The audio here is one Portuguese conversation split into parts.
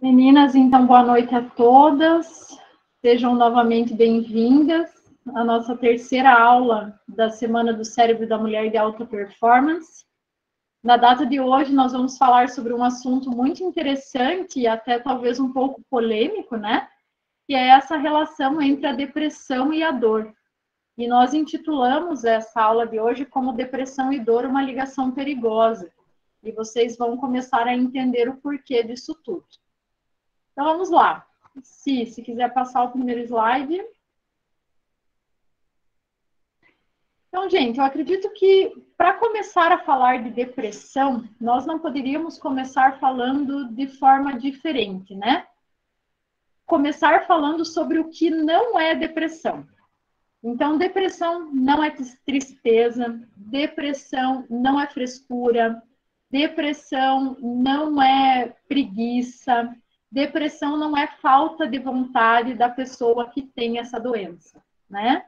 Meninas, então, boa noite a todas. Sejam novamente bem-vindas à nossa terceira aula da Semana do Cérebro da Mulher de Alta Performance. Na data de hoje, nós vamos falar sobre um assunto muito interessante e até talvez um pouco polêmico, né? Que é essa relação entre a depressão e a dor. E nós intitulamos essa aula de hoje como Depressão e Dor, uma ligação perigosa. E vocês vão começar a entender o porquê disso tudo. Então, vamos lá. Se quiser passar o primeiro slide. Então, gente, eu acredito que para começar a falar de depressão, nós não poderíamos começar falando de forma diferente, né? Começar falando sobre o que não é depressão. Então, depressão não é tristeza, depressão não é frescura, depressão não é preguiça, depressão não é falta de vontade da pessoa que tem essa doença, né?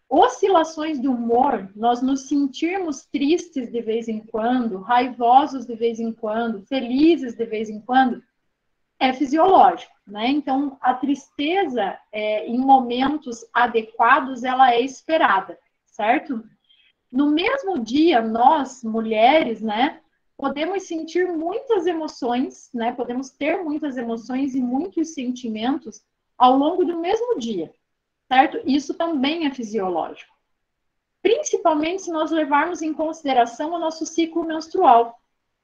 Oscilações de humor, nós nos sentirmos tristes de vez em quando, raivosos de vez em quando, felizes de vez em quando, é fisiológico, né? Então, a tristeza, em momentos adequados, ela é esperada, certo? No mesmo dia, nós, mulheres, né, podemos sentir muitas emoções, né? Podemos ter muitas emoções e muitos sentimentos ao longo do mesmo dia, certo? Isso também é fisiológico. Principalmente se nós levarmos em consideração o nosso ciclo menstrual.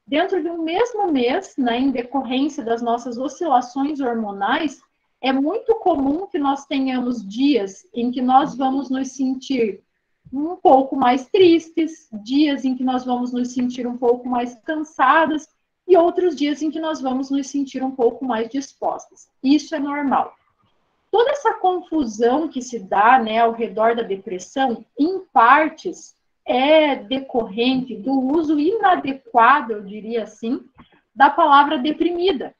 Dentro de um mesmo mês, né, em decorrência das nossas oscilações hormonais, é muito comum que nós tenhamos dias em que nós vamos nos sentir um pouco mais tristes, dias em que nós vamos nos sentir um pouco mais cansadas e outros dias em que nós vamos nos sentir um pouco mais dispostas. Isso é normal. Toda essa confusão que se dá, né, ao redor da depressão, em partes, é decorrente do uso inadequado, eu diria assim, da palavra deprimida.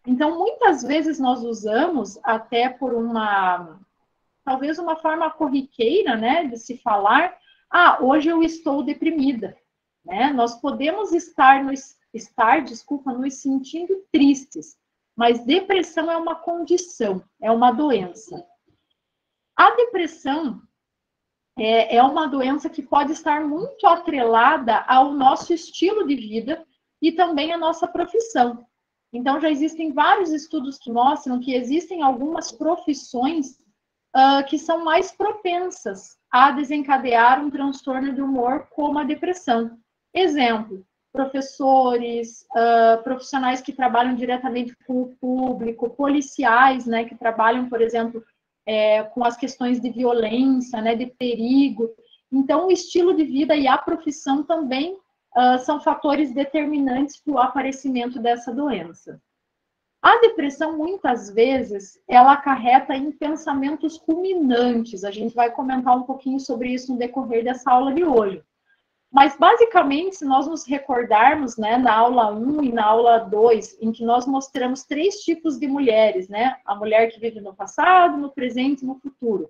Então, muitas vezes nós usamos até por talvez uma forma corriqueira, né, de se falar, hoje eu estou deprimida, né? Nós podemos nos sentindo tristes, mas depressão é uma condição, é uma doença. A depressão é uma doença que pode estar muito atrelada ao nosso estilo de vida e também à nossa profissão. Então, já existem vários estudos que mostram que existem algumas profissões que são mais propensas a desencadear um transtorno de humor, como a depressão. Exemplo, professores, profissionais que trabalham diretamente com o público, policiais, né, que trabalham, por exemplo, com as questões de violência, né, de perigo. Então, o estilo de vida e a profissão também são fatores determinantes para o aparecimento dessa doença. A depressão, muitas vezes, ela acarreta em pensamentos culminantes. A gente vai comentar um pouquinho sobre isso no decorrer dessa aula de hoje. Mas, basicamente, se nós nos recordarmos, né, na aula 1 e na aula 2, em que nós mostramos 3 tipos de mulheres, né? A mulher que vive no passado, no presente e no futuro.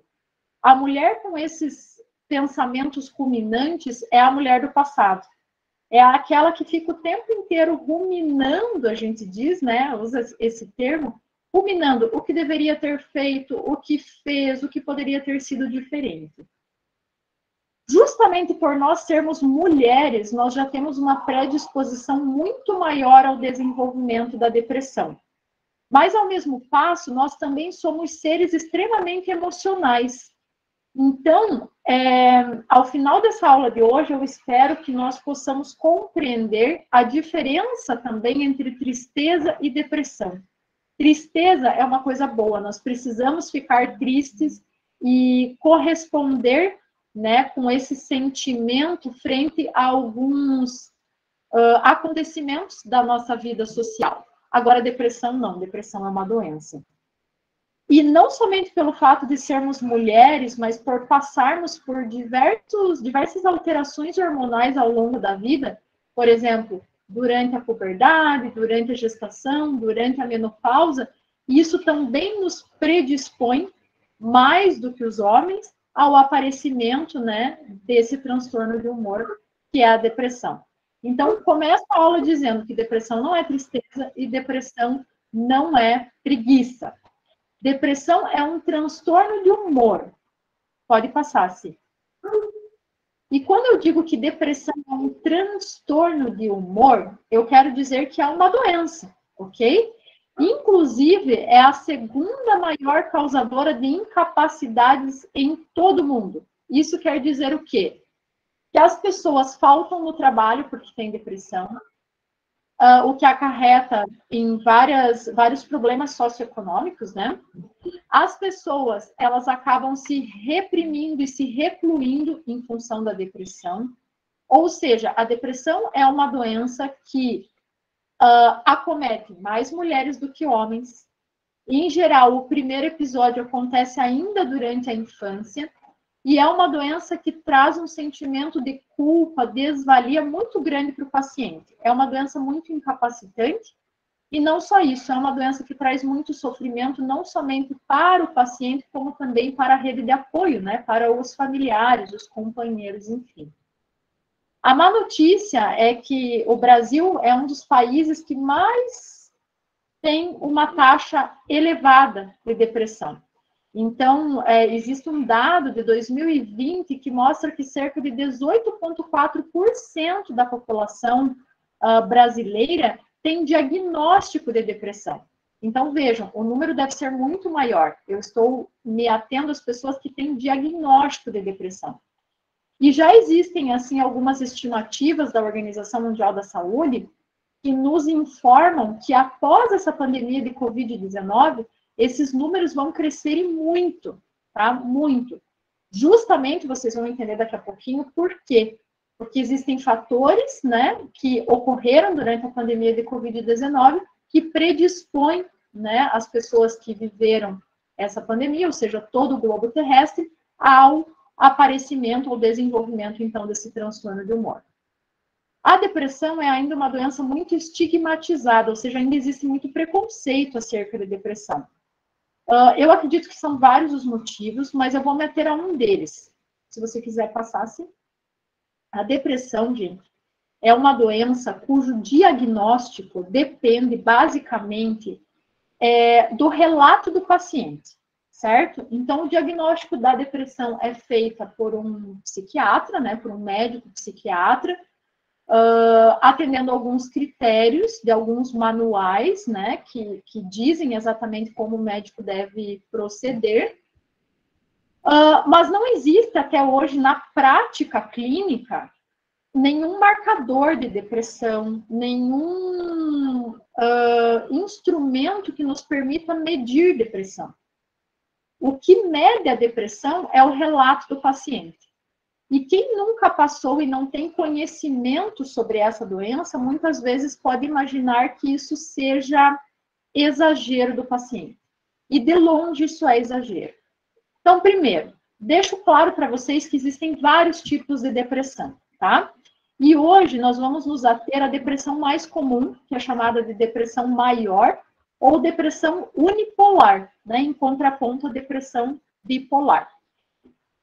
A mulher com esses pensamentos culminantes é a mulher do passado. É aquela que fica o tempo inteiro ruminando, a gente diz, né? Usa esse termo, ruminando o que deveria ter feito, o que fez, o que poderia ter sido diferente. Justamente por nós sermos mulheres, nós já temos uma predisposição muito maior ao desenvolvimento da depressão. Mas, ao mesmo passo, nós também somos seres extremamente emocionais. Então, ao final dessa aula de hoje, eu espero que nós possamos compreender a diferença também entre tristeza e depressão. Tristeza é uma coisa boa, nós precisamos ficar tristes e corresponder, né, com esse sentimento frente a alguns acontecimentos da nossa vida social. Agora, depressão não, depressão é uma doença. E não somente pelo fato de sermos mulheres, mas por passarmos por diversas alterações hormonais ao longo da vida, por exemplo, durante a puberdade, durante a gestação, durante a menopausa, isso também nos predispõe, mais do que os homens, ao aparecimento, né, desse transtorno de humor, que é a depressão. Então, começa a aula dizendo que depressão não é tristeza e depressão não é preguiça. Depressão é um transtorno de humor. Pode passar, sim. E quando eu digo que depressão é um transtorno de humor, eu quero dizer que é uma doença, ok? Inclusive, é a segunda maior causadora de incapacidades em todo o mundo. Isso quer dizer o quê? Que as pessoas faltam no trabalho porque têm depressão, o que acarreta em vários problemas socioeconômicos, né? As pessoas, elas acabam se reprimindo e se recluindo em função da depressão. Ou seja, a depressão é uma doença que acomete mais mulheres do que homens. Em geral, o primeiro episódio acontece ainda durante a infância e é uma doença que traz um sentimento de culpa, desvalia muito grande para o paciente. É uma doença muito incapacitante e não só isso, é uma doença que traz muito sofrimento, não somente para o paciente, como também para a rede de apoio, né? Para os familiares, os companheiros, enfim. A má notícia é que o Brasil é um dos países que mais tem uma taxa elevada de depressão. Então, existe um dado de 2020 que mostra que cerca de 18,4% da população brasileira tem diagnóstico de depressão. Então, vejam, o número deve ser muito maior. Eu estou me atendo às pessoas que têm diagnóstico de depressão. E já existem, assim, algumas estimativas da Organização Mundial da Saúde que nos informam que após essa pandemia de Covid-19, esses números vão crescer muito, tá? Muito. Justamente, vocês vão entender daqui a pouquinho por quê. Porque existem fatores, né, que ocorreram durante a pandemia de Covid-19 que predispõem, né, as pessoas que viveram essa pandemia, ou seja, todo o globo terrestre, ao aparecimento ou desenvolvimento, então, desse transtorno de humor. A depressão é ainda uma doença muito estigmatizada, ou seja, ainda existe muito preconceito acerca da depressão. Eu acredito que são vários os motivos, mas eu vou meter a um deles. Se você quiser passar, sim. A depressão, gente, é uma doença cujo diagnóstico depende basicamente do relato do paciente, certo? Então, o diagnóstico da depressão é feito por um psiquiatra, né, por um médico psiquiatra, atendendo alguns critérios de alguns manuais, né, que dizem exatamente como o médico deve proceder, mas não existe até hoje na prática clínica nenhum marcador de depressão, nenhum instrumento que nos permita medir depressão. O que mede a depressão é o relato do paciente. E quem nunca passou e não tem conhecimento sobre essa doença, muitas vezes pode imaginar que isso seja exagero do paciente. E de longe isso é exagero. Então, primeiro, deixo claro para vocês que existem vários tipos de depressão, tá? E hoje nós vamos nos ater à depressão mais comum, que é chamada de depressão maior, ou depressão unipolar, né? Em contraponto à depressão bipolar.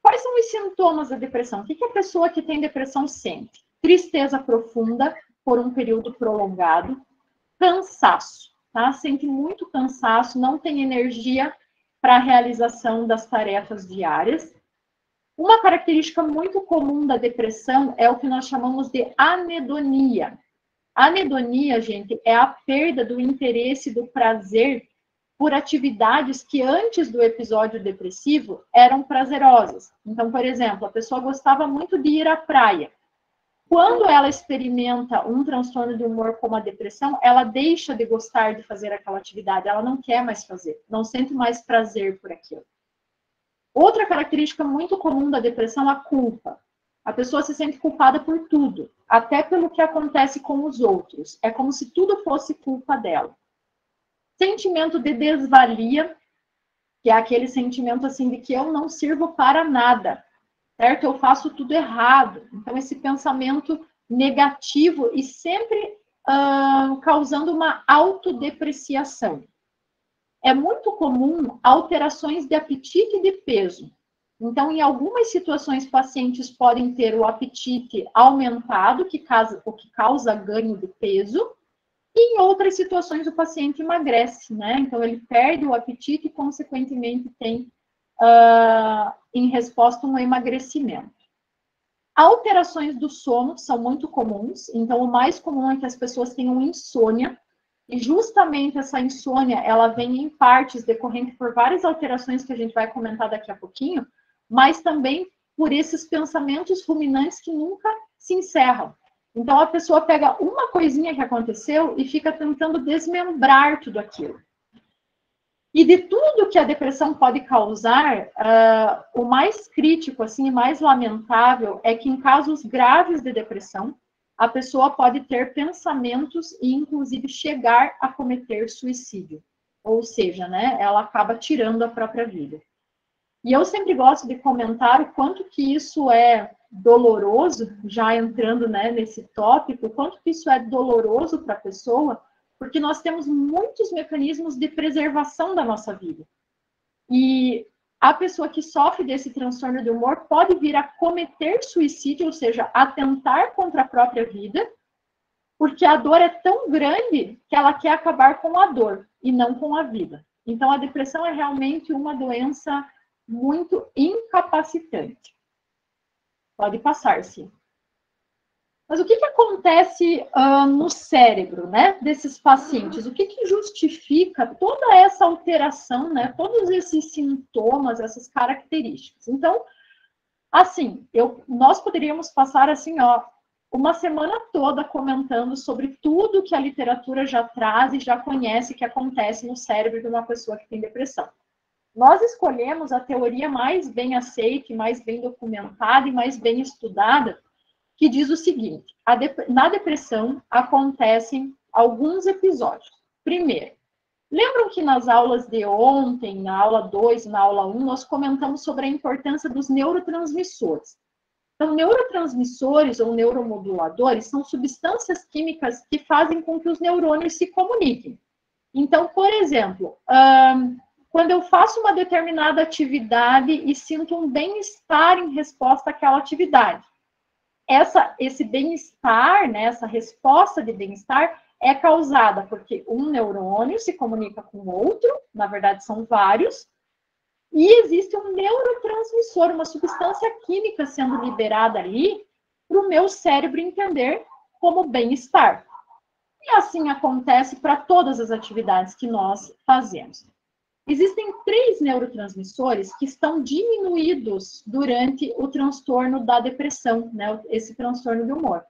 Quais são os sintomas da depressão? O que a pessoa que tem depressão sente? Tristeza profunda por um período prolongado, cansaço, tá? Sente muito cansaço, não tem energia para a realização das tarefas diárias. Uma característica muito comum da depressão é o que nós chamamos de anedonia. Anedonia, gente, é a perda do interesse, do prazer por atividades que antes do episódio depressivo eram prazerosas. Então, por exemplo, a pessoa gostava muito de ir à praia. Quando ela experimenta um transtorno de humor como a depressão, ela deixa de gostar de fazer aquela atividade, ela não quer mais fazer, não sente mais prazer por aquilo. Outra característica muito comum da depressão é a culpa. A pessoa se sente culpada por tudo, até pelo que acontece com os outros. É como se tudo fosse culpa dela. Sentimento de desvalia, que é aquele sentimento assim de que eu não sirvo para nada, certo? Eu faço tudo errado. Então, esse pensamento negativo e sempre causando uma autodepreciação. É muito comum alterações de apetite e de peso. Então, em algumas situações, pacientes podem ter o apetite aumentado, o que causa ganho de peso, E em outras situações, o paciente emagrece, né? Então, ele perde o apetite e, consequentemente, tem, em resposta, um emagrecimento. Alterações do sono são muito comuns. Então, o mais comum é que as pessoas tenham insônia. E, justamente, essa insônia, ela vem em partes decorrente por várias alterações que a gente vai comentar daqui a pouquinho, mas também por esses pensamentos ruminantes que nunca se encerram. Então, a pessoa pega uma coisinha que aconteceu e fica tentando desmembrar tudo aquilo. E de tudo que a depressão pode causar, o mais crítico, assim, mais lamentável, é que em casos graves de depressão, a pessoa pode ter pensamentos e, inclusive, chegar a cometer suicídio. Ou seja, né, ela acaba tirando a própria vida. E eu sempre gosto de comentar o quanto que isso é doloroso, já entrando, né, nesse tópico, o quanto que isso é doloroso para a pessoa, porque nós temos muitos mecanismos de preservação da nossa vida. E a pessoa que sofre desse transtorno de humor pode vir a cometer suicídio, ou seja, atentar contra a própria vida, porque a dor é tão grande que ela quer acabar com a dor e não com a vida. Então, a depressão é realmente uma doença muito incapacitante. Pode passar, sim. Mas o que acontece no cérebro, né, desses pacientes? O que justifica toda essa alteração, né, todos esses sintomas, essas características? Então, assim, nós poderíamos passar assim, uma semana toda comentando sobre tudo que a literatura já traz e já conhece que acontece no cérebro de uma pessoa que tem depressão. Nós escolhemos a teoria mais bem aceita, mais bem documentada e mais bem estudada, que diz o seguinte: na depressão acontecem alguns episódios. Primeiro, lembram que nas aulas de ontem, na aula 2 e na aula 1, nós comentamos sobre a importância dos neurotransmissores. Então, neurotransmissores ou neuromoduladores são substâncias químicas que fazem com que os neurônios se comuniquem. Então, por exemplo, quando eu faço uma determinada atividade e sinto um bem-estar em resposta àquela atividade, esse bem-estar, né, essa resposta de bem-estar é causada porque um neurônio se comunica com o outro, na verdade são vários, e existe um neurotransmissor, uma substância química sendo liberada ali para o meu cérebro entender como bem-estar. E assim acontece para todas as atividades que nós fazemos. Existem 3 neurotransmissores que estão diminuídos durante o transtorno da depressão, né, esse transtorno de humor.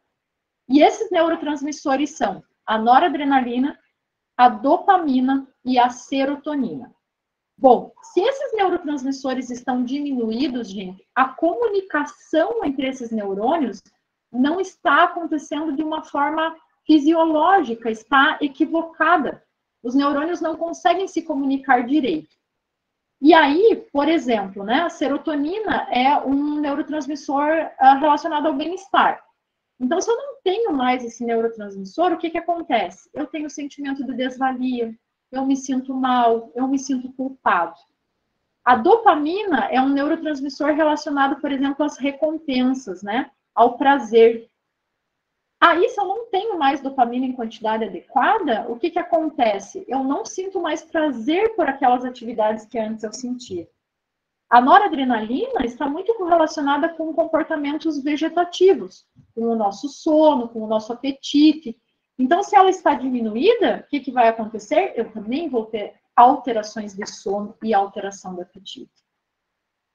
E esses neurotransmissores são a noradrenalina, a dopamina e a serotonina. Bom, se esses neurotransmissores estão diminuídos, gente, a comunicação entre esses neurônios não está acontecendo de uma forma fisiológica, está equivocada. Os neurônios não conseguem se comunicar direito. E aí, por exemplo, né, a serotonina é um neurotransmissor relacionado ao bem-estar. Então, se eu não tenho mais esse neurotransmissor, o que acontece? Eu tenho sentimento de desvalia, eu me sinto mal, eu me sinto culpado. A dopamina é um neurotransmissor relacionado, por exemplo, às recompensas, né, ao prazer. Aí, se eu não tenho mais dopamina em quantidade adequada, o que acontece? Eu não sinto mais prazer por aquelas atividades que antes eu sentia. A noradrenalina está muito relacionada com comportamentos vegetativos, com o nosso sono, com o nosso apetite. Então, se ela está diminuída, o que vai acontecer? Eu também vou ter alterações de sono e alteração do apetite.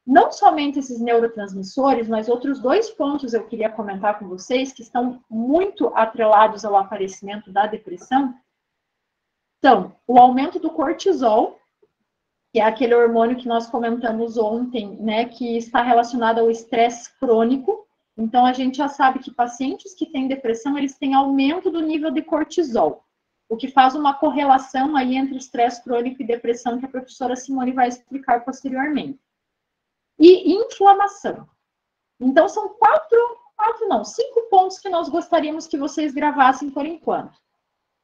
Não somente esses neurotransmissores, mas outros 2 pontos eu queria comentar com vocês, que estão muito atrelados ao aparecimento da depressão, são o aumento do cortisol, que é aquele hormônio que nós comentamos ontem, né, que está relacionado ao estresse crônico. Então, a gente já sabe que pacientes que têm depressão, eles têm aumento do nível de cortisol, o que faz uma correlação aí entre estresse crônico e depressão, que a professora Simone vai explicar posteriormente. E inflamação. Então, são 5 pontos que nós gostaríamos que vocês gravassem por enquanto.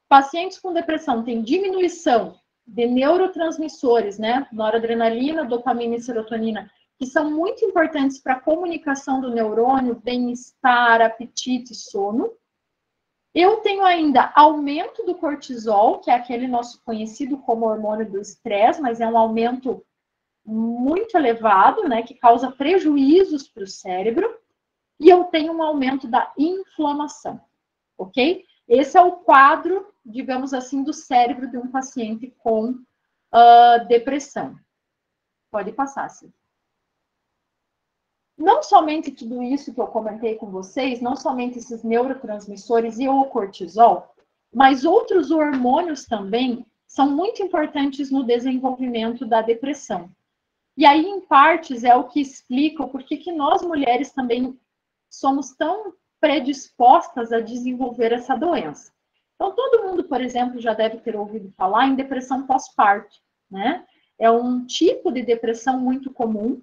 Pacientes com depressão têm diminuição de neurotransmissores, né? Noradrenalina, dopamina e serotonina, que são muito importantes para a comunicação do neurônio, bem-estar, apetite e sono. Eu tenho ainda aumento do cortisol, que é aquele nosso conhecido como hormônio do estresse, mas é um aumento muito elevado, né, que causa prejuízos para o cérebro. E eu tenho um aumento da inflamação, ok? Esse é o quadro, digamos assim, do cérebro de um paciente com depressão. Pode passar, sim. Não somente tudo isso que eu comentei com vocês, não somente esses neurotransmissores e o cortisol, mas outros hormônios também são muito importantes no desenvolvimento da depressão. E aí, em partes, é o que explica o porquê que nós mulheres também somos tão predispostas a desenvolver essa doença. Então, todo mundo, por exemplo, já deve ter ouvido falar em depressão pós-parto, né? É um tipo de depressão muito comum,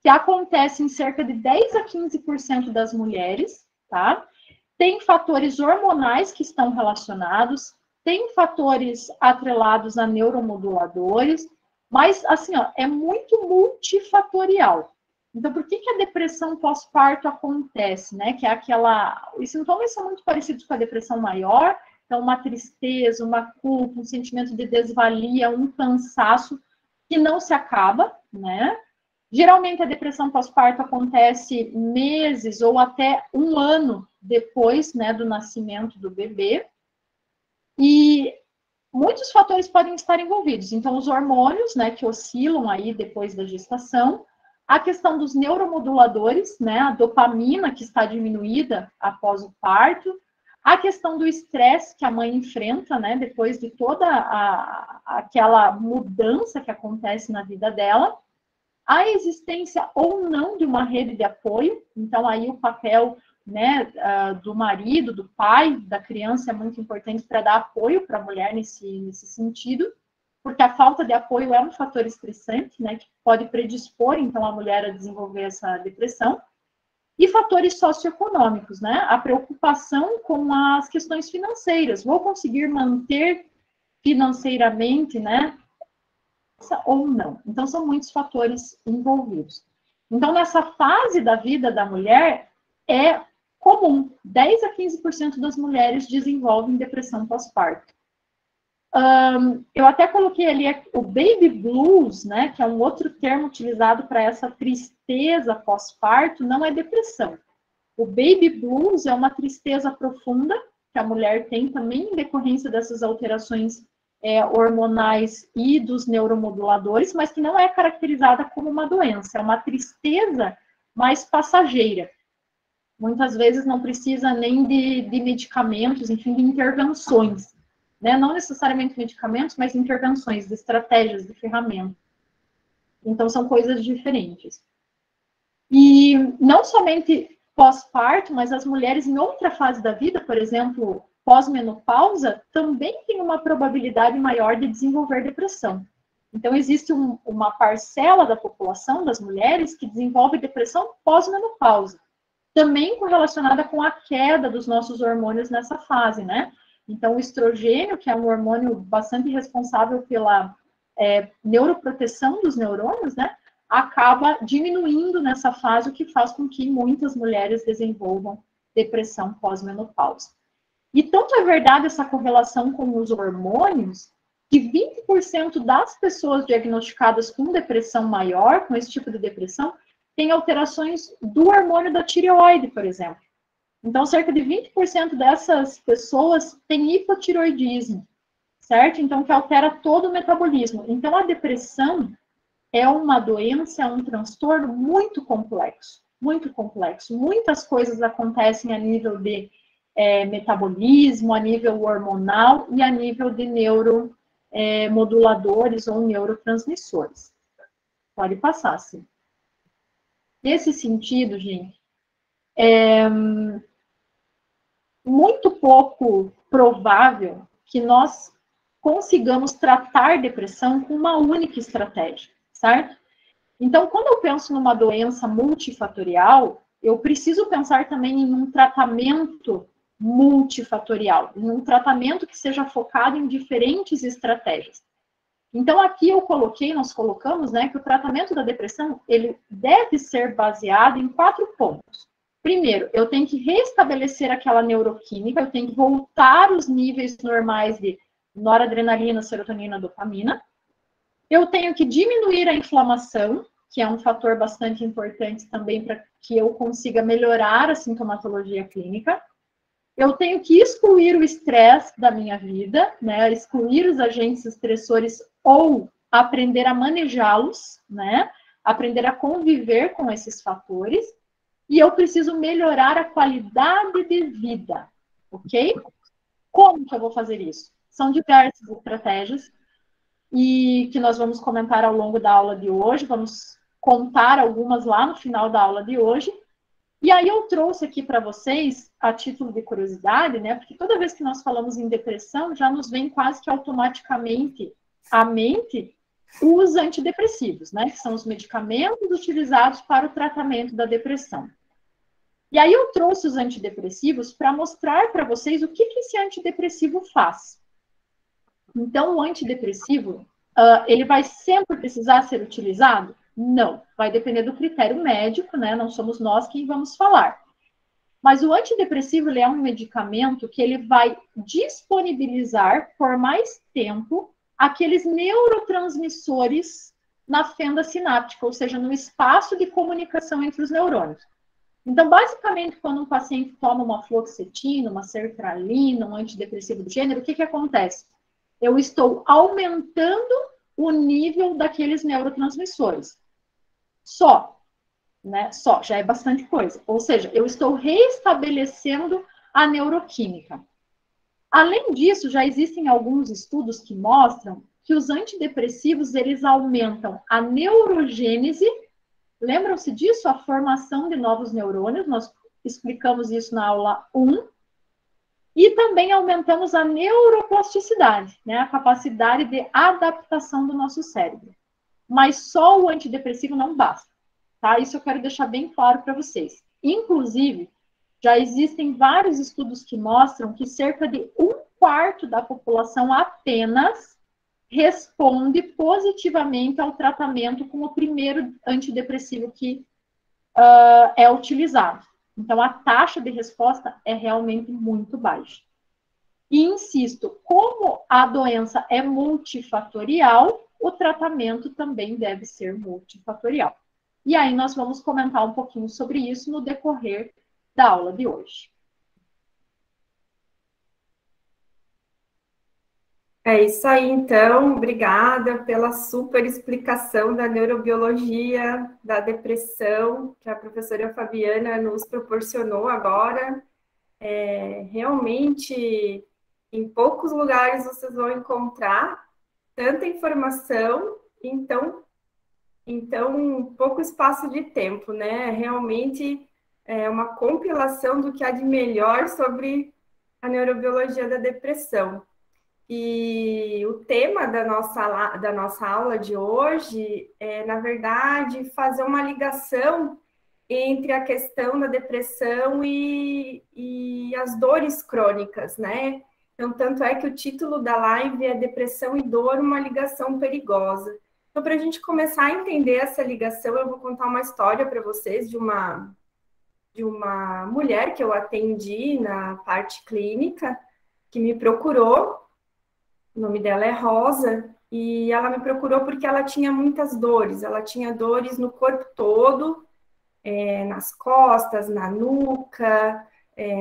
que acontece em cerca de 10 a 15% das mulheres, tá? Tem fatores hormonais que estão relacionados, tem fatores atrelados a neuromoduladores, mas, assim, ó, é muito multifatorial. Então, por que a depressão pós-parto acontece, né? Que é aquela... Os sintomas são muito parecidos com a depressão maior, então uma tristeza, uma culpa, um sentimento de desvalia, um cansaço que não se acaba, né? Geralmente, a depressão pós-parto acontece meses ou até um ano depois, né, do nascimento do bebê. E muitos fatores podem estar envolvidos. Então, os hormônios, né, que oscilam aí depois da gestação, a questão dos neuromoduladores, né, a dopamina que está diminuída após o parto, a questão do estresse que a mãe enfrenta, né, depois de toda aquela mudança que acontece na vida dela, a existência ou não de uma rede de apoio, então aí o papel, né, do marido, do pai, da criança é muito importante para dar apoio para a mulher nesse sentido, porque a falta de apoio é um fator estressante, né, que pode predispor, então, a mulher a desenvolver essa depressão, e fatores socioeconômicos, né, a preocupação com as questões financeiras, vou conseguir manter financeiramente, né, ou não. Então, são muitos fatores envolvidos. Então, nessa fase da vida da mulher, é comum, 10 a 15% das mulheres desenvolvem depressão pós-parto. Eu até coloquei ali o baby blues, né, que é um outro termo utilizado para essa tristeza pós-parto, não é depressão. O baby blues é uma tristeza profunda que a mulher tem também em decorrência dessas alterações hormonais e dos neuromoduladores, mas que não é caracterizada como uma doença, é uma tristeza mais passageira. Muitas vezes não precisa nem de medicamentos, enfim, de intervenções, né? Não necessariamente medicamentos, mas intervenções, de estratégias, de ferramentas. Então, são coisas diferentes. E não somente pós-parto, mas as mulheres em outra fase da vida, por exemplo, pós-menopausa, também tem uma probabilidade maior de desenvolver depressão. Então, existe uma parcela da população das mulheres que desenvolve depressão pós-menopausa, também correlacionada com a queda dos nossos hormônios nessa fase, né? Então, o estrogênio, que é um hormônio bastante responsável pela neuroproteção dos neurônios, né? Acaba diminuindo nessa fase, o que faz com que muitas mulheres desenvolvam depressão pós-menopausa. E tanto é verdade essa correlação com os hormônios, que 20% das pessoas diagnosticadas com depressão maior, com esse tipo de depressão, têm alterações do hormônio da tireoide, por exemplo. Então, cerca de 20% dessas pessoas têm hipotireoidismo, certo? Então, que altera todo o metabolismo. Então, a depressão é uma doença, é um transtorno muito complexo, muito complexo. Muitas coisas acontecem a nível de metabolismo, a nível hormonal e a nível de neuromoduladores ou neurotransmissores. Pode passar, sim. Nesse sentido, gente, é muito pouco provável que nós consigamos tratar depressão com uma única estratégia, certo? Então, quando eu penso numa doença multifatorial, eu preciso pensar também em um tratamento multifatorial, em um tratamento que seja focado em diferentes estratégias. Então, aqui nós colocamos, né, que o tratamento da depressão, ele deve ser baseado em 4 pontos. Primeiro, eu tenho que restabelecer aquela neuroquímica, eu tenho que voltar os níveis normais de noradrenalina, serotonina, dopamina. Eu tenho que diminuir a inflamação, que é um fator bastante importante também para que eu consiga melhorar a sintomatologia clínica. Eu tenho que excluir o estresse da minha vida, né? Excluir os agentes estressores ou aprender a manejá-los, né? Aprender a conviver com esses fatores. E eu preciso melhorar a qualidade de vida, ok? Como que eu vou fazer isso? São diversas estratégias e que nós vamos comentar ao longo da aula de hoje, vamos contar algumas lá no final da aula de hoje. E aí eu trouxe aqui para vocês, a título de curiosidade, né? Porque toda vez que nós falamos em depressão, já nos vem quase que automaticamente à mente os antidepressivos, né? Que são os medicamentos utilizados para o tratamento da depressão. E aí eu trouxe os antidepressivos para mostrar para vocês o que esse antidepressivo faz. Então, o antidepressivo, ele vai sempre precisar ser utilizado? Não, vai depender do critério médico, né? Não somos nós quem vamos falar. Mas o antidepressivo, ele é um medicamento que ele vai disponibilizar por mais tempo aqueles neurotransmissores na fenda sináptica, ou seja, no espaço de comunicação entre os neurônios. Então, basicamente, quando um paciente toma uma fluoxetina, uma sertralina, um antidepressivo do gênero, o que acontece? Eu estou aumentando o nível daqueles neurotransmissores. Só, né? Só, já é bastante coisa. Ou seja, eu estou reestabelecendo a neuroquímica. Além disso, já existem alguns estudos que mostram que os antidepressivos, eles aumentam a neurogênese. Lembram-se disso? A formação de novos neurônios, nós explicamos isso na aula 1. E também aumentamos a neuroplasticidade, né? A capacidade de adaptação do nosso cérebro. Mas só o antidepressivo não basta, tá? Isso eu quero deixar bem claro para vocês. Inclusive, já existem vários estudos que mostram que cerca de 1/4 da população apenas responde positivamente ao tratamento com o primeiro antidepressivo que é utilizado. Então, a taxa de resposta é realmente muito baixa. E insisto, como a doença é multifatorial, o tratamento também deve ser multifatorial. E aí nós vamos comentar um pouquinho sobre isso no decorrer da aula de hoje. É isso aí, então. Obrigada pela super explicação da neurobiologia, da depressão, que a professora Fabiana nos proporcionou agora. Realmente, em poucos lugares vocês vão encontrar tanta informação, então pouco espaço de tempo, né? Realmente é uma compilação do que há de melhor sobre a neurobiologia da depressão. E o tema da nossa aula de hoje é, na verdade, fazer uma ligação entre a questão da depressão e as dores crônicas, né? Então, tanto é que o título da live é Depressão e Dor, uma ligação perigosa. Então, para a gente começar a entender essa ligação, eu vou contar uma história para vocês de uma mulher que eu atendi na parte clínica, que me procurou. O nome dela é Rosa, e ela me procurou porque ela tinha muitas dores. Ela tinha dores no corpo todo, nas costas, na nuca,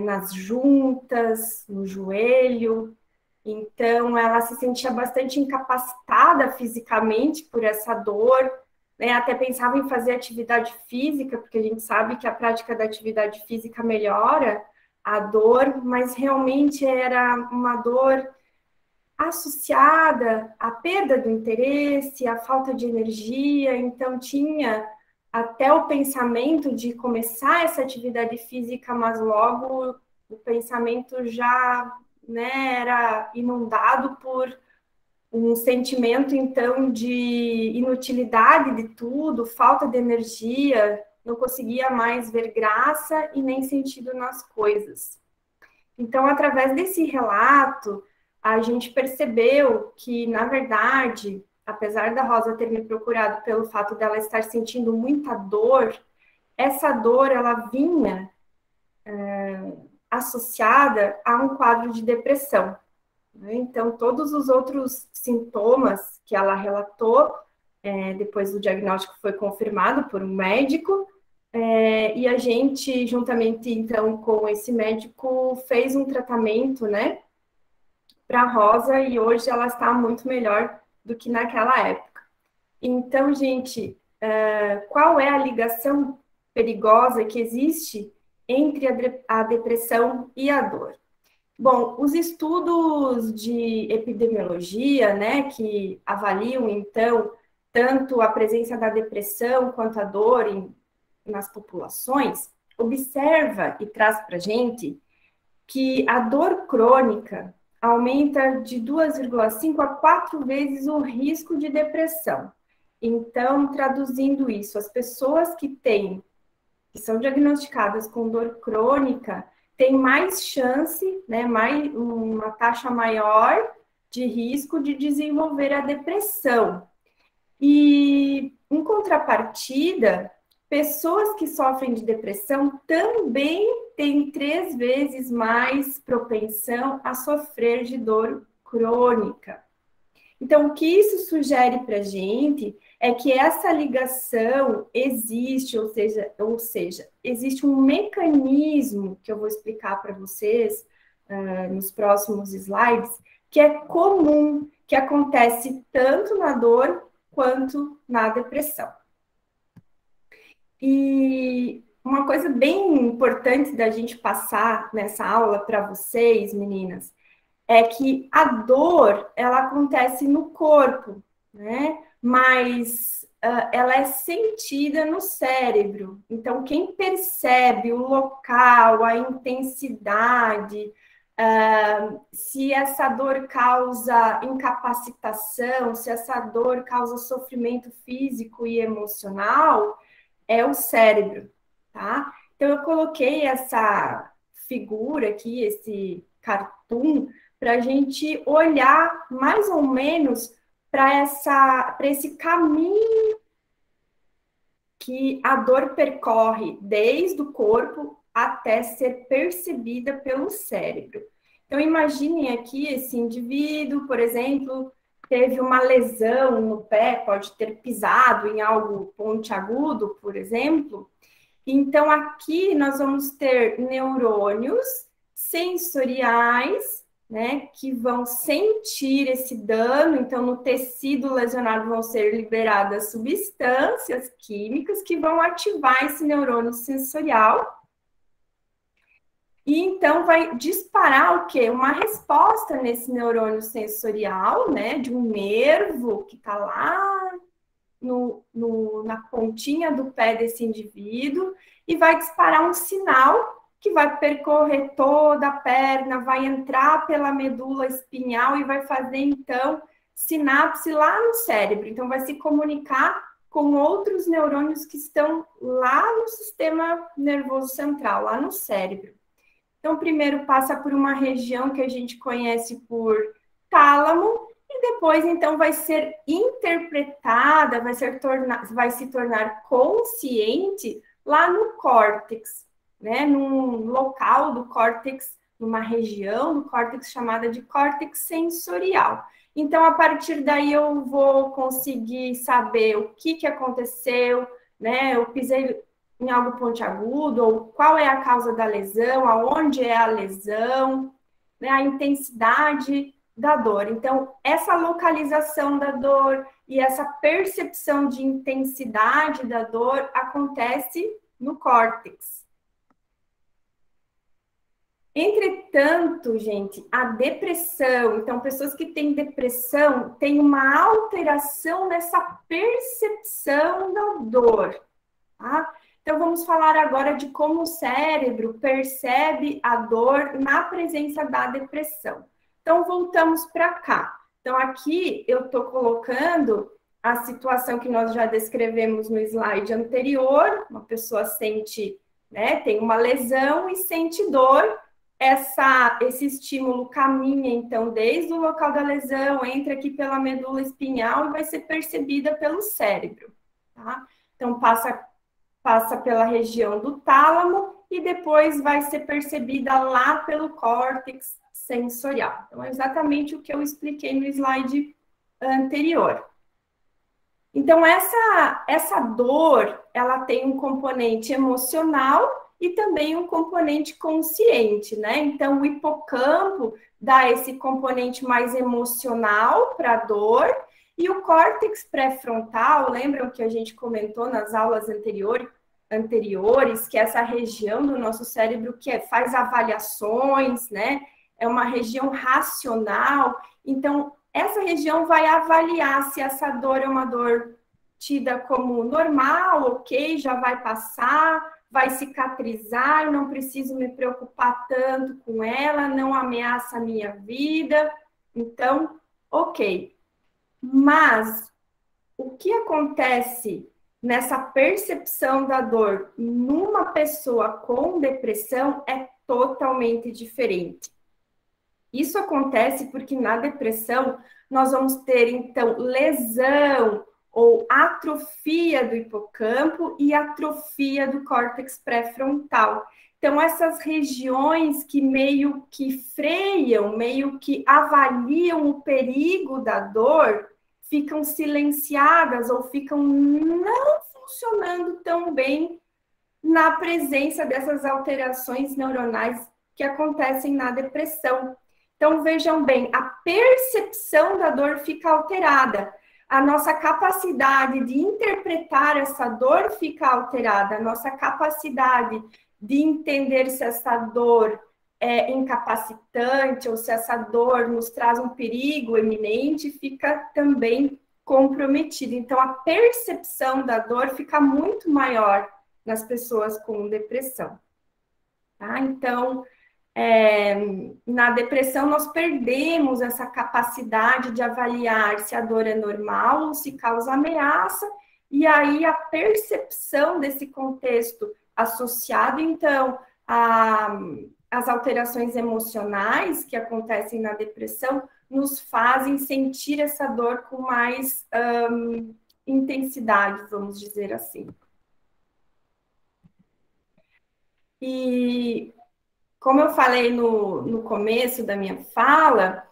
nas juntas, no joelho. Então, ela se sentia bastante incapacitada fisicamente por essa dor, né? Até pensava em fazer atividade física, porque a gente sabe que a prática da atividade física melhora a dor, mas realmente era uma dor associada à perda do interesse, à falta de energia. Então tinha até o pensamento de começar essa atividade física, mas logo o pensamento já, né, era inundado por um sentimento, então, de inutilidade de tudo, falta de energia, não conseguia mais ver graça e nem sentido nas coisas. Então, através desse relato, a gente percebeu que, na verdade, apesar da Rosa ter me procurado pelo fato dela estar sentindo muita dor, essa dor, ela vinha associada a um quadro de depressão, né? Então, todos os outros sintomas que ela relatou, depois do diagnóstico foi confirmado por um médico, e a gente, juntamente, então, com esse médico, fez um tratamento, né, para a Rosa, e hoje ela está muito melhor do que naquela época. Então, gente, qual é a ligação perigosa que existe entre a depressão e a dor? Bom, os estudos de epidemiologia, né, que avaliam, então, tanto a presença da depressão quanto a dor nas populações, observa e traz para a gente que a dor crônica aumenta de 2,5 a 4 vezes o risco de depressão. Então, traduzindo isso, as pessoas que são diagnosticadas com dor crônica têm mais chance, né, uma taxa maior de risco de desenvolver a depressão. E, em contrapartida, pessoas que sofrem de depressão também têm 3 vezes mais propensão a sofrer de dor crônica. Então, o que isso sugere para a gente é que essa ligação existe, ou seja, existe um mecanismo que eu vou explicar para vocês nos próximos slides, que é comum, que acontece tanto na dor quanto na depressão. E uma coisa bem importante da gente passar nessa aula para vocês, meninas, é que a dor, ela acontece no corpo, né? Mas ela é sentida no cérebro. Então, quem percebe o local, a intensidade, se essa dor causa incapacitação, se essa dor causa sofrimento físico e emocional, é o cérebro, tá? Então, eu coloquei essa figura aqui, esse cartoon, para a gente olhar mais ou menos para esse caminho que a dor percorre desde o corpo até ser percebida pelo cérebro. Então, imaginem aqui esse indivíduo, por exemplo, teve uma lesão no pé, pode ter pisado em algo pontiagudo, por exemplo. Então, aqui nós vamos ter neurônios sensoriais, né, que vão sentir esse dano. Então, no tecido lesionado vão ser liberadas substâncias químicas que vão ativar esse neurônio sensorial. E então vai disparar o quê? Uma resposta nesse neurônio sensorial, né, de um nervo que está lá na pontinha do pé desse indivíduo, e vai disparar um sinal que vai percorrer toda a perna, vai entrar pela medula espinhal e vai fazer, então, sinapse lá no cérebro. Então, vai se comunicar com outros neurônios que estão lá no sistema nervoso central, lá no cérebro. Então, primeiro passa por uma região que a gente conhece por tálamo, e depois, então, vai ser interpretada, vai se tornar consciente lá no córtex, né? Num local do córtex, numa região do córtex chamada de córtex sensorial. Então, a partir daí, eu vou conseguir saber o que aconteceu, né? Eu pisei em algo pontiagudo, ou qual é a causa da lesão, aonde é a lesão, né? A intensidade da dor. Então, essa localização da dor e essa percepção de intensidade da dor acontece no córtex. Entretanto, gente, a depressão, então, pessoas que têm depressão têm uma alteração nessa percepção da dor, tá? Então, vamos falar agora de como o cérebro percebe a dor na presença da depressão. Então, voltamos para cá. Então, aqui eu estou colocando a situação que nós já descrevemos no slide anterior. Uma pessoa sente, né, tem uma lesão e sente dor. Esse estímulo caminha, então, desde o local da lesão, entra aqui pela medula espinhal e vai ser percebida pelo cérebro, tá? Então, passa pela região do tálamo e depois vai ser percebida lá pelo córtex sensorial. Então, é exatamente o que eu expliquei no slide anterior. Então, essa dor, ela tem um componente emocional e também um componente consciente, né? Então, o hipocampo dá esse componente mais emocional para a dor, e o córtex pré-frontal, lembram que a gente comentou nas aulas anteriores, que é essa região do nosso cérebro que faz avaliações, né? É uma região racional. Então, essa região vai avaliar se essa dor é uma dor tida como normal, ok, já vai passar, vai cicatrizar, eu não preciso me preocupar tanto com ela, não ameaça a minha vida. Então, ok. Mas o que acontece nessa percepção da dor numa pessoa com depressão é totalmente diferente. Isso acontece porque na depressão nós vamos ter, então, lesão ou atrofia do hipocampo e atrofia do córtex pré-frontal. Então, essas regiões que meio que freiam, meio que avaliam o perigo da dor, ficam silenciadas ou ficam não funcionando tão bem na presença dessas alterações neuronais que acontecem na depressão. Então, vejam bem, a percepção da dor fica alterada, a nossa capacidade de interpretar essa dor fica alterada, a nossa capacidade de entender se essa dor é incapacitante ou se essa dor nos traz um perigo iminente fica também comprometida. Então, a percepção da dor fica muito maior nas pessoas com depressão. Tá? Então, na depressão, nós perdemos essa capacidade de avaliar se a dor é normal ou se causa ameaça, e aí a percepção desse contexto associado, então, às alterações emocionais que acontecem na depressão, nos fazem sentir essa dor com mais intensidade, vamos dizer assim. E como eu falei no começo da minha fala,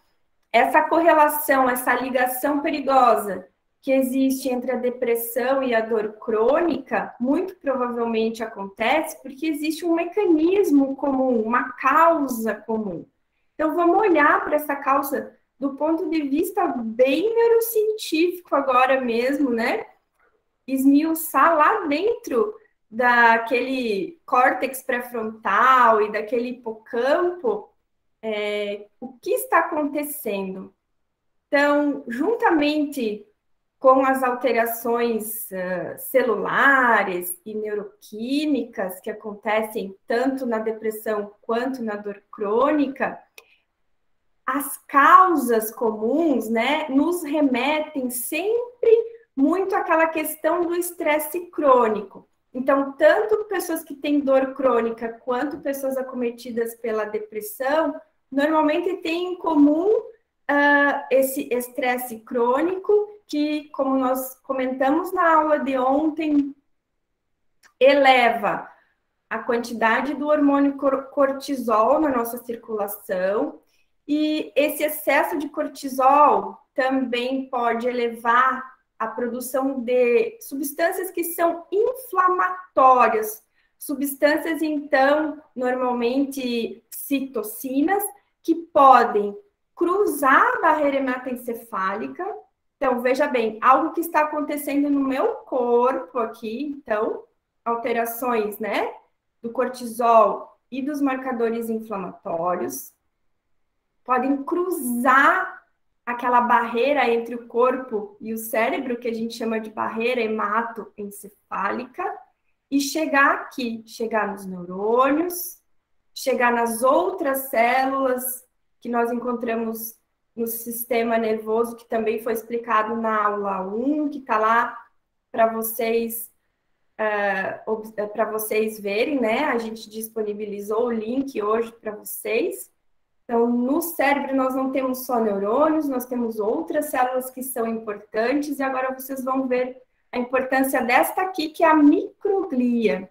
essa correlação, essa ligação perigosa que existe entre a depressão e a dor crônica, muito provavelmente acontece porque existe um mecanismo comum, uma causa comum. Então, vamos olhar para essa causa do ponto de vista bem neurocientífico agora mesmo, né? Esmiuçar lá dentro daquele córtex pré-frontal e daquele hipocampo, o que está acontecendo. Então, juntamente com as alterações celulares e neuroquímicas que acontecem tanto na depressão quanto na dor crônica, as causas comuns, né, nos remetem sempre muito àquela questão do estresse crônico. Então, tanto pessoas que têm dor crônica quanto pessoas acometidas pela depressão, normalmente têm em comum esse estresse crônico, que, como nós comentamos na aula de ontem, eleva a quantidade do hormônio cortisol na nossa circulação, e esse excesso de cortisol também pode elevar a produção de substâncias que são inflamatórias, substâncias, então, normalmente citocinas, que podem cruzar a barreira hematoencefálica. Então, veja bem, algo que está acontecendo no meu corpo aqui, então, alterações, né, do cortisol e dos marcadores inflamatórios, podem cruzar aquela barreira entre o corpo e o cérebro, que a gente chama de barreira hematoencefálica, e chegar aqui, chegar nos neurônios, chegar nas outras células que nós encontramos no sistema nervoso, que também foi explicado na aula 1, que está lá para vocês verem, né? A gente disponibilizou o link hoje para vocês. Então, no cérebro, nós não temos só neurônios, nós temos outras células que são importantes, e agora vocês vão ver a importância desta aqui, que é a microglia.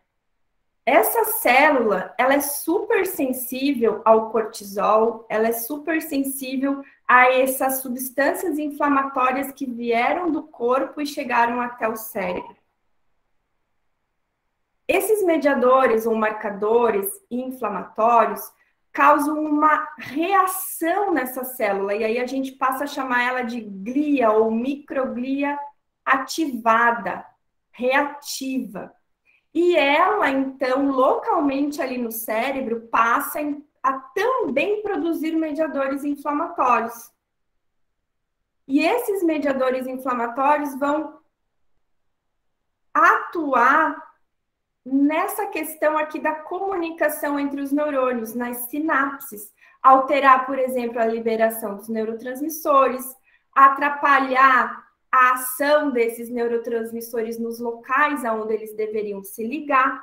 essa célula, ela é super sensível ao cortisol, ela é super sensível a essas substâncias inflamatórias que vieram do corpo e chegaram até o cérebro. Esses mediadores ou marcadores inflamatórios causam uma reação nessa célula, e aí a gente passa a chamar ela de glia ou microglia ativada, reativa. E ela, então, localmente ali no cérebro, passa a também produzir mediadores inflamatórios. E esses mediadores inflamatórios vão atuar nessa questão aqui da comunicação entre os neurônios, nas sinapses, alterar, por exemplo, a liberação dos neurotransmissores, atrapalhar a ação desses neurotransmissores nos locais aonde eles deveriam se ligar,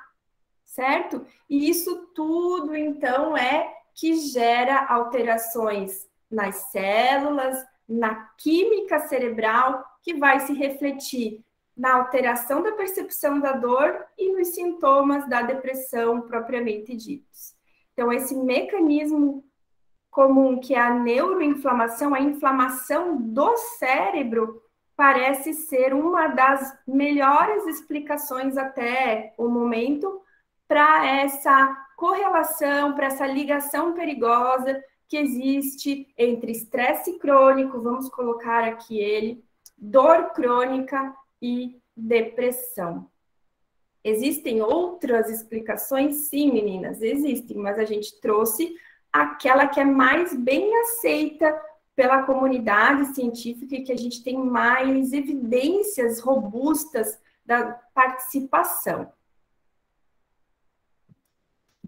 certo? E isso tudo, então, é que gera alterações nas células, na química cerebral, que vai se refletir na alteração da percepção da dor e nos sintomas da depressão propriamente ditos. Então, esse mecanismo comum, que é a neuroinflamação, a inflamação do cérebro, parece ser uma das melhores explicações até o momento para essa correlação, para essa ligação perigosa que existe entre estresse crônico, vamos colocar aqui ele, dor crônica e depressão. Existem outras explicações? Sim, meninas, existem, mas a gente trouxe aquela que é mais bem aceita pela comunidade científica e que a gente tem mais evidências robustas da participação.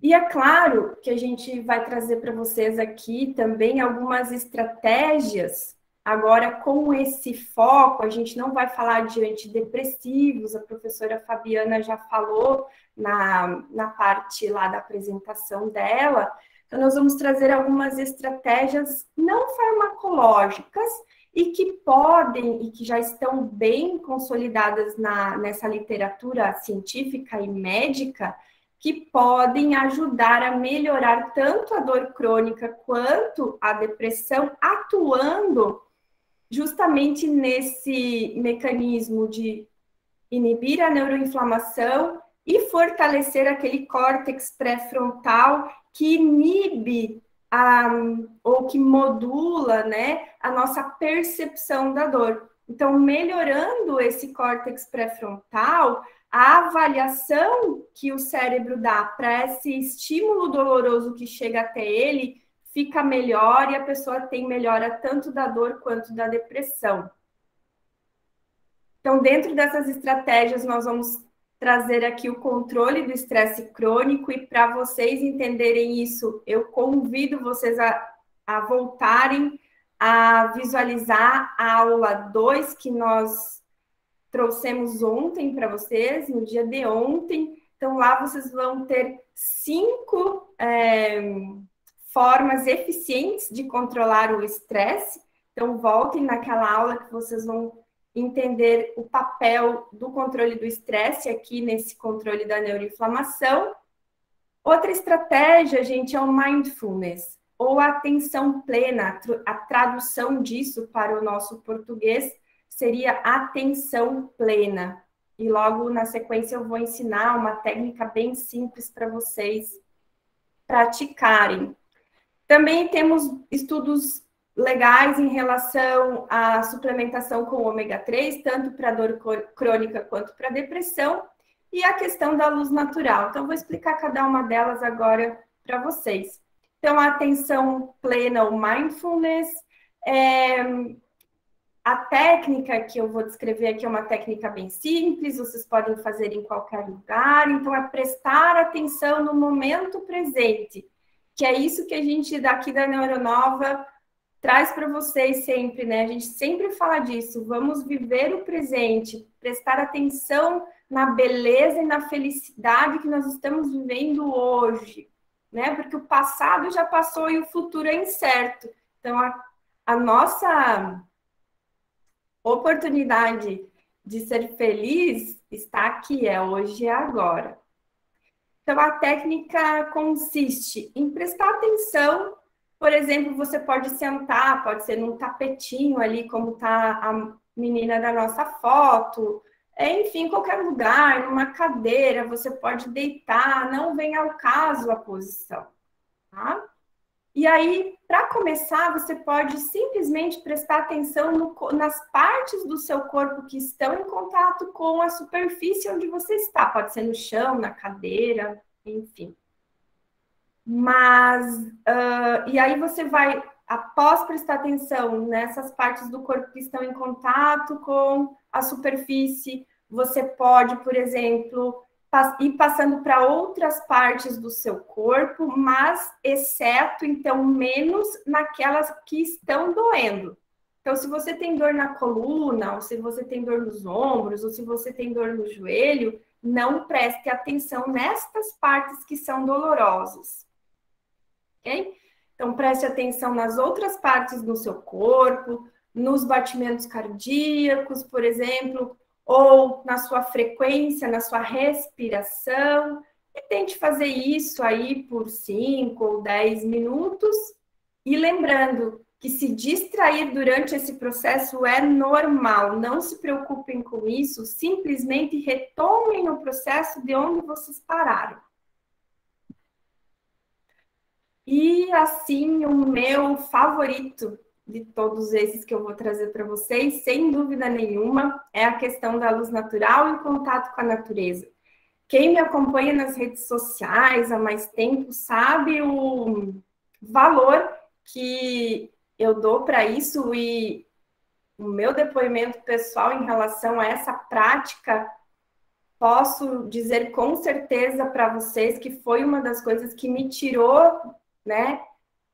E é claro que a gente vai trazer para vocês aqui também algumas estratégias. Agora, com esse foco, a gente não vai falar de antidepressivos, a professora Fabiana já falou na parte lá da apresentação dela. Então, nós vamos trazer algumas estratégias não farmacológicas e que podem, e que já estão bem consolidadas nessa literatura científica e médica, que podem ajudar a melhorar tanto a dor crônica quanto a depressão, atuando justamente nesse mecanismo de inibir a neuroinflamação e fortalecer aquele córtex pré-frontal que inibe ou que modula, né, a nossa percepção da dor. Então, melhorando esse córtex pré-frontal, a avaliação que o cérebro dá para esse estímulo doloroso que chega até ele fica melhor e a pessoa tem melhora tanto da dor quanto da depressão. Então, dentro dessas estratégias, nós vamos trazer aqui o controle do estresse crônico e para vocês entenderem isso, eu convido vocês a voltarem a visualizar a aula 2 que nós trouxemos ontem para vocês, no dia de ontem. Então, lá vocês vão ter 5 formas eficientes de controlar o estresse. Então, voltem naquela aula que vocês vão entender o papel do controle do estresse aqui nesse controle da neuroinflamação. Outra estratégia, gente, é o mindfulness, ou a atenção plena. A tradução disso para o nosso português seria atenção plena. E logo na sequência eu vou ensinar uma técnica bem simples para vocês praticarem. Também temos estudos legais em relação à suplementação com ômega 3, tanto para dor crônica quanto para depressão, e a questão da luz natural. Então, vou explicar cada uma delas agora para vocês. Então, a atenção plena, ou mindfulness, a técnica que eu vou descrever aqui é uma técnica bem simples, vocês podem fazer em qualquer lugar. Então, é prestar atenção no momento presente, que é isso que a gente daqui da Neuronova traz para vocês sempre, né? A gente sempre fala disso, vamos viver o presente, prestar atenção na beleza e na felicidade que nós estamos vivendo hoje, né? Porque o passado já passou e o futuro é incerto. Então, a nossa oportunidade de ser feliz está aqui, é hoje e agora. Então, a técnica consiste em prestar atenção. Por exemplo, você pode sentar, pode ser num tapetinho ali, como está a menina da nossa foto, enfim, qualquer lugar, numa cadeira, você pode deitar, não vem ao caso a posição, tá? E aí, para começar, você pode simplesmente prestar atenção nas partes do seu corpo que estão em contato com a superfície onde você está. Pode ser no chão, na cadeira, enfim. Mas, e aí você vai, após prestar atenção nessas partes do corpo que estão em contato com a superfície, você pode, por exemplo, ir passando para outras partes do seu corpo, mas exceto, então, menos naquelas que estão doendo. Então, se você tem dor na coluna, ou se você tem dor nos ombros, ou se você tem dor no joelho, não preste atenção nestas partes que são dolorosas. Ok? Então, preste atenção nas outras partes do seu corpo, nos batimentos cardíacos, por exemplo, ou na sua frequência, na sua respiração, e tente fazer isso aí por 5 ou 10 minutos, e lembrando que se distrair durante esse processo é normal, não se preocupem com isso, simplesmente retomem o processo de onde vocês pararam. E assim, o meu favorito de todos esses que eu vou trazer para vocês, sem dúvida nenhuma, é a questão da luz natural e o contato com a natureza. Quem me acompanha nas redes sociais há mais tempo sabe o valor que eu dou para isso, e o meu depoimento pessoal em relação a essa prática, posso dizer com certeza para vocês que foi uma das coisas que me tirou, né,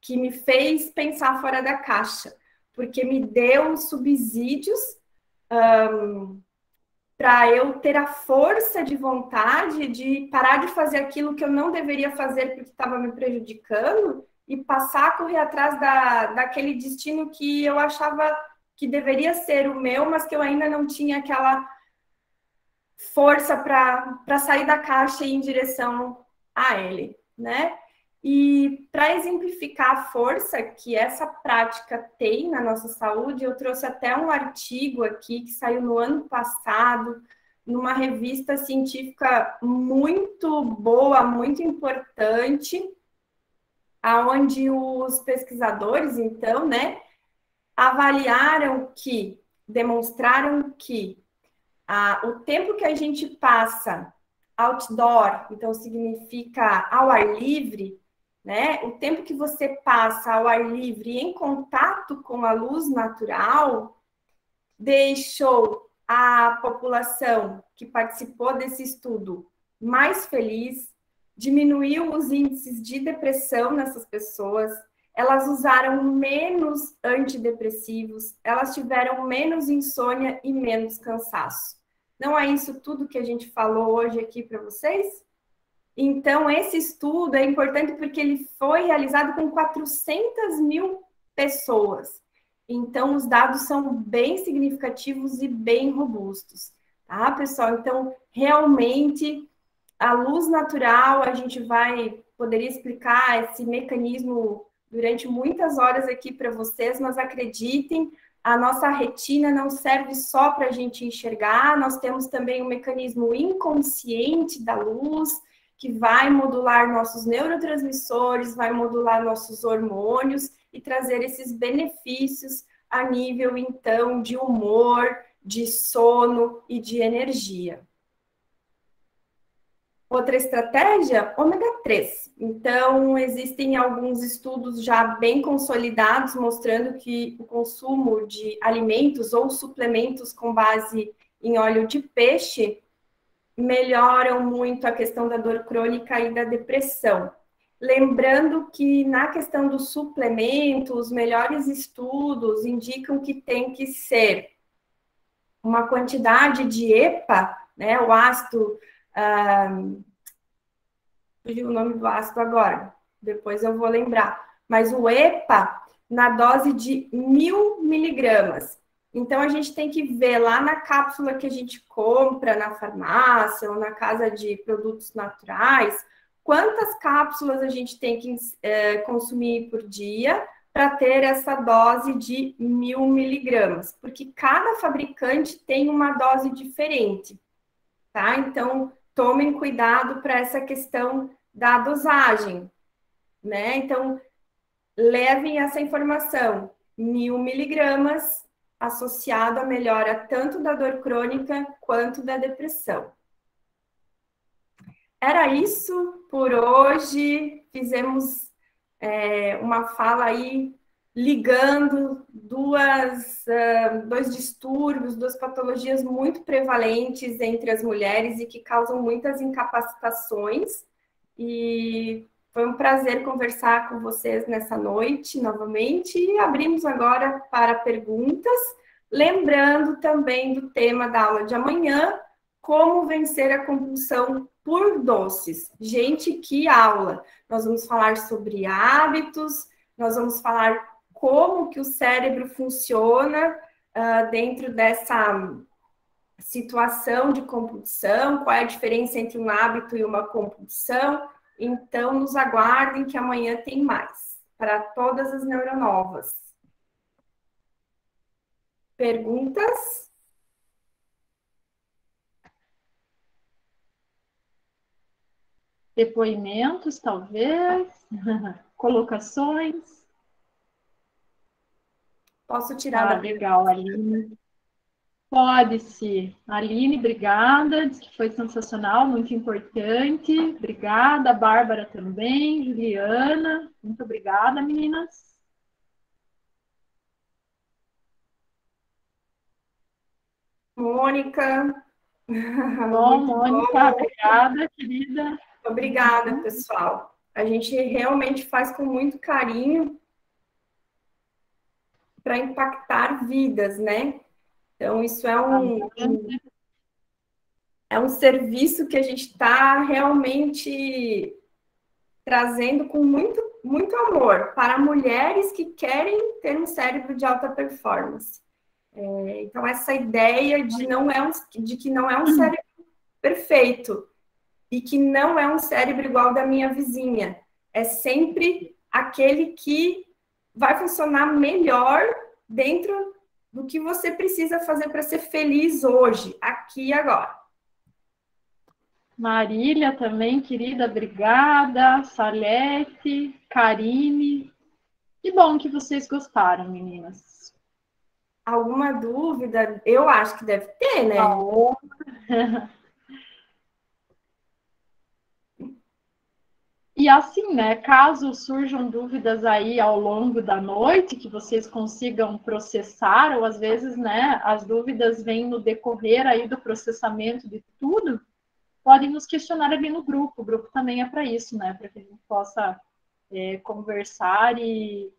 que me fez pensar fora da caixa, porque me deu subsídios para eu ter a força de vontade de parar de fazer aquilo que eu não deveria fazer porque estava me prejudicando e passar a correr atrás daquele destino que eu achava que deveria ser o meu, mas que eu ainda não tinha aquela força para sair da caixa e ir em direção a ele, né? E para exemplificar a força que essa prática tem na nossa saúde, eu trouxe até um artigo aqui que saiu no ano passado, numa revista científica muito boa, muito importante, aonde os pesquisadores, então, né, demonstraram que o tempo que a gente passa outdoor, então significa ao ar livre, né? O tempo que você passa ao ar livre em contato com a luz natural deixou a população que participou desse estudo mais feliz, diminuiu os índices de depressão nessas pessoas, elas usaram menos antidepressivos, elas tiveram menos insônia e menos cansaço. Não é isso tudo que a gente falou hoje aqui para vocês? Então, esse estudo é importante porque ele foi realizado com 400 mil pessoas. Então, os dados são bem significativos e bem robustos, tá, pessoal? Então, realmente, a luz natural, a gente poderia explicar esse mecanismo durante muitas horas aqui para vocês, mas acreditem, a nossa retina não serve só para a gente enxergar, nós temos também um mecanismo inconsciente da luz, que vai modular nossos neurotransmissores, vai modular nossos hormônios e trazer esses benefícios a nível, então, de humor, de sono e de energia. Outra estratégia, ômega 3. Então, existem alguns estudos já bem consolidados mostrando que o consumo de alimentos ou suplementos com base em óleo de peixe melhoram muito a questão da dor crônica e da depressão. Lembrando que na questão do suplemento, os melhores estudos indicam que tem que ser uma quantidade de EPA, né, o ácido, fugiu o nome do ácido agora, depois eu vou lembrar, mas o EPA na dose de 1000 miligramas. Então, a gente tem que ver lá na cápsula que a gente compra na farmácia ou na casa de produtos naturais, quantas cápsulas a gente tem que consumir por dia para ter essa dose de 1.000 miligramas, porque cada fabricante tem uma dose diferente, tá? Então, tomem cuidado para essa questão da dosagem, né? Então, levem essa informação, 1.000 miligramas associado à melhora tanto da dor crônica quanto da depressão. Era isso por hoje. Fizemos uma fala aí ligando dois distúrbios, duas patologias muito prevalentes entre as mulheres e que causam muitas incapacitações. E foi um prazer conversar com vocês nessa noite novamente. E abrimos agora para perguntas, lembrando também do tema da aula de amanhã, como vencer a compulsão por doces. Gente, que aula! Nós vamos falar sobre hábitos, nós vamos falar como que o cérebro funciona dentro dessa situação de compulsão, qual é a diferença entre um hábito e uma compulsão. Então, nos aguardem que amanhã tem mais, para todas as neuronovas. Perguntas? Depoimentos, talvez, colocações. Posso tirar da legal, Aline. Pode-se. Aline, obrigada, diz que foi sensacional, muito importante. Obrigada, Bárbara também, Juliana, muito obrigada, meninas. Mônica. Bom, Mônica, obrigada, querida. Obrigada, pessoal. A gente realmente faz com muito carinho para impactar vidas, né? Então, isso é um serviço que a gente está realmente trazendo com muito, muito amor para mulheres que querem ter um cérebro de alta performance. Então, essa ideia de que não é um cérebro perfeito e que não é um cérebro igual da minha vizinha. É sempre aquele que vai funcionar melhor dentro do que você precisa fazer para ser feliz hoje, aqui e agora. Marília também, querida, obrigada. Salete, Karine. Que bom que vocês gostaram, meninas. Alguma dúvida? Eu acho que deve ter, né? E assim, né, caso surjam dúvidas aí ao longo da noite, que vocês consigam processar, ou às vezes, né, as dúvidas vêm no decorrer aí do processamento de tudo, podem nos questionar ali no grupo. O grupo também é para isso, né, para que a gente possa conversar e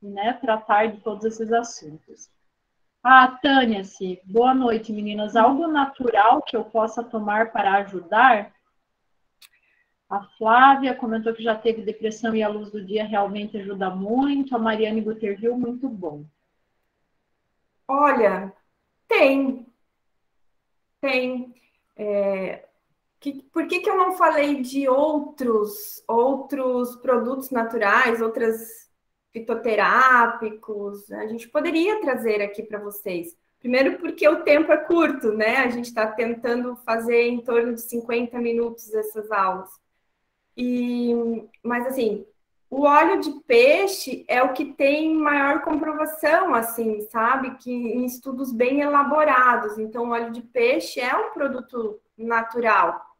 né, tratar de todos esses assuntos. Tânia, boa noite, meninas. Algo natural que eu possa tomar para ajudar? A Flávia comentou que já teve depressão e a luz do dia realmente ajuda muito. A Mariane Guterville, muito bom. Olha, tem. Por que eu não falei de outros produtos naturais, outros fitoterápicos? A gente poderia trazer aqui para vocês. Primeiro porque o tempo é curto, né? A gente está tentando fazer em torno de 50 minutos essas aulas. Mas, assim, o óleo de peixe é o que tem maior comprovação, assim, sabe? Que em estudos bem elaborados. Então, o óleo de peixe é um produto natural.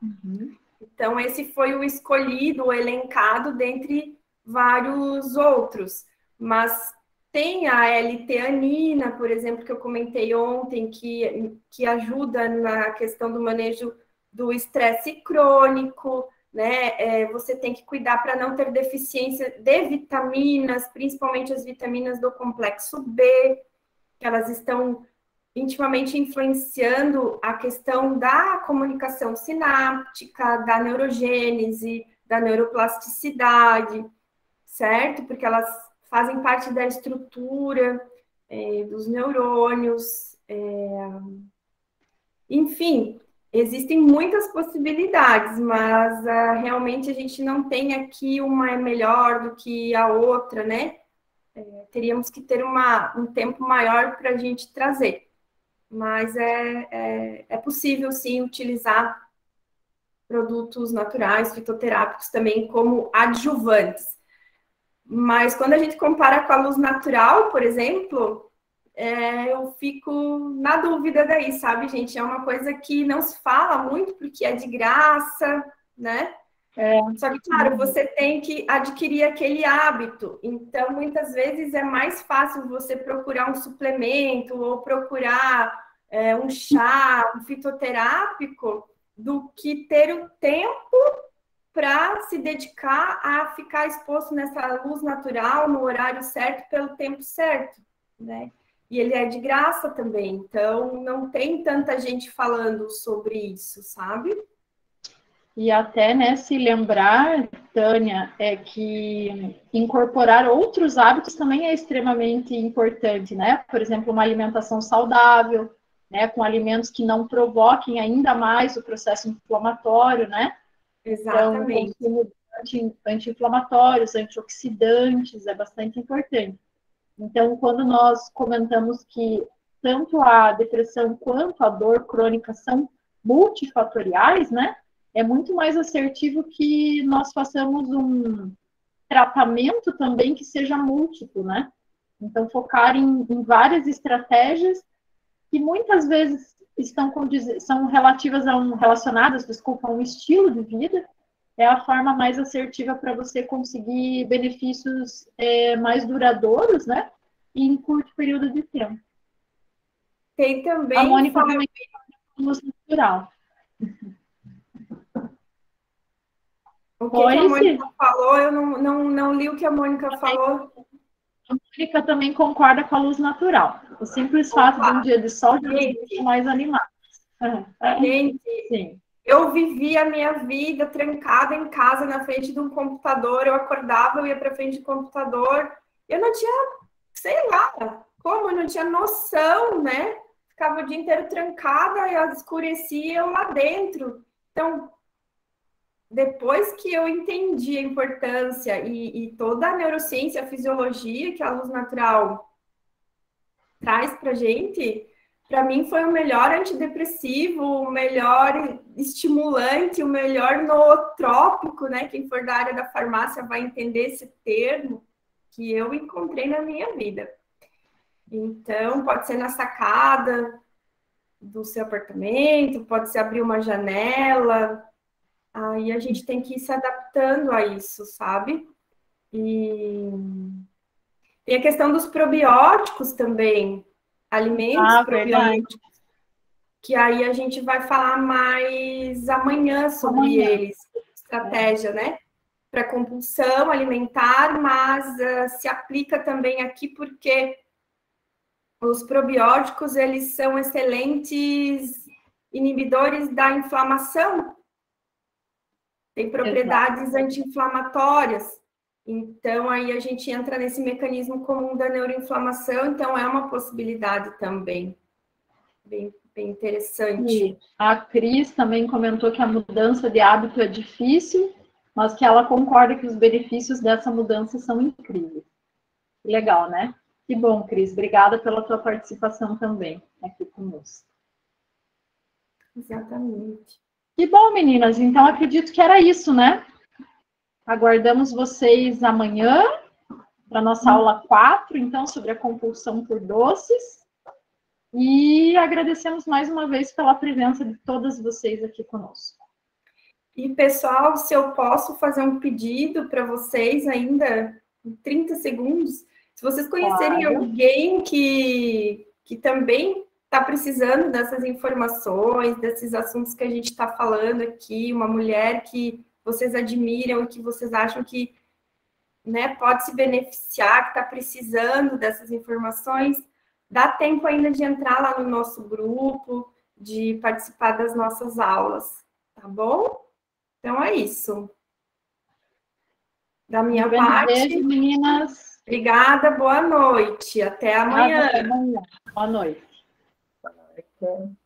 Uhum. Então, esse foi o escolhido, o elencado dentre vários outros. Mas tem a L-teanina, por exemplo, que eu comentei ontem, que ajuda na questão do manejo do estresse crônico, né? Você tem que cuidar para não ter deficiência de vitaminas, principalmente as vitaminas do complexo B, que elas estão intimamente influenciando a questão da comunicação sináptica, da neurogênese, da neuroplasticidade, certo? Porque elas fazem parte da estrutura dos neurônios. Enfim, existem muitas possibilidades, mas realmente a gente não tem aqui uma é melhor do que a outra, né? Teríamos que ter um tempo maior para a gente trazer. Mas é possível, sim, utilizar produtos naturais, fitoterápicos também como adjuvantes. Mas quando a gente compara com a luz natural, por exemplo, eu fico na dúvida daí, sabe, gente? É uma coisa que não se fala muito porque é de graça, né? Só que, claro, você tem que adquirir aquele hábito. Então, muitas vezes é mais fácil você procurar um suplemento ou procurar um chá, um fitoterápico, do que ter o tempo para se dedicar a ficar exposto nessa luz natural, no horário certo, pelo tempo certo, né? E ele é de graça também, então não tem tanta gente falando sobre isso, sabe? E até, né, se lembrar, Tânia, é que incorporar outros hábitos também é extremamente importante, né? Por exemplo, uma alimentação saudável, né, com alimentos que não provoquem ainda mais o processo inflamatório, né? Exatamente. Então, o consumo de anti-inflamatórios, antioxidantes é bastante importante. Então, quando nós comentamos que tanto a depressão quanto a dor crônica são multifatoriais, né? É muito mais assertivo que nós façamos um tratamento também que seja múltiplo, né? Então, focar em várias estratégias que muitas vezes são relacionadas, desculpa, a um estilo de vida, é a forma mais assertiva para você conseguir benefícios mais duradouros, né? E em curto período de tempo. Tem também. A Mônica também tem luz natural. O que a Mônica falou? Eu não li o que a Mônica falou. A Mônica também concorda com a luz natural. O simples fato de um dia de sol já nos deixa mais animados. Gente, sim. Eu vivi a minha vida trancada em casa na frente de um computador. Eu acordava, eu ia para frente do computador. Eu não tinha, sei lá, como, eu não tinha noção, né? Ficava o dia inteiro trancada e escurecia eu lá dentro. Então, depois que eu entendi a importância e toda a neurociência, a fisiologia que a luz natural traz para gente, para mim foi o melhor antidepressivo, o melhor estimulante, o melhor nootrópico, né? Quem for da área da farmácia vai entender esse termo que eu encontrei na minha vida. Então, pode ser na sacada do seu apartamento, pode ser abrir uma janela. Aí a gente tem que ir se adaptando a isso, sabe? E a questão dos probióticos também, alimentos probióticos, que aí a gente vai falar mais amanhã sobre eles, estratégia, né? Para compulsão alimentar, mas se aplica também aqui porque os probióticos, eles são excelentes inibidores da inflamação, tem propriedades anti-inflamatórias. Então, aí a gente entra nesse mecanismo comum da neuroinflamação, então é uma possibilidade também. Bem interessante. E a Cris também comentou que a mudança de hábito é difícil, mas que ela concorda que os benefícios dessa mudança são incríveis. Legal, né? Que bom, Cris. Obrigada pela tua participação também aqui conosco. Exatamente. Que bom, meninas. Então, acredito que era isso, né? Aguardamos vocês amanhã para a nossa aula 4, então, sobre a compulsão por doces. E agradecemos mais uma vez pela presença de todas vocês aqui conosco. E, pessoal, se eu posso fazer um pedido para vocês ainda, em 30 segundos, se vocês conhecerem alguém que também está precisando dessas informações, desses assuntos que a gente está falando aqui, uma mulher que vocês admiram e que vocês acham que, né, pode se beneficiar, que está precisando dessas informações, dá tempo ainda de entrar lá no nosso grupo, de participar das nossas aulas, tá bom? Então é isso. Da minha parte. Beijo, meninas. Obrigada, boa noite. Até amanhã. Até amanhã. Boa noite. Boa noite.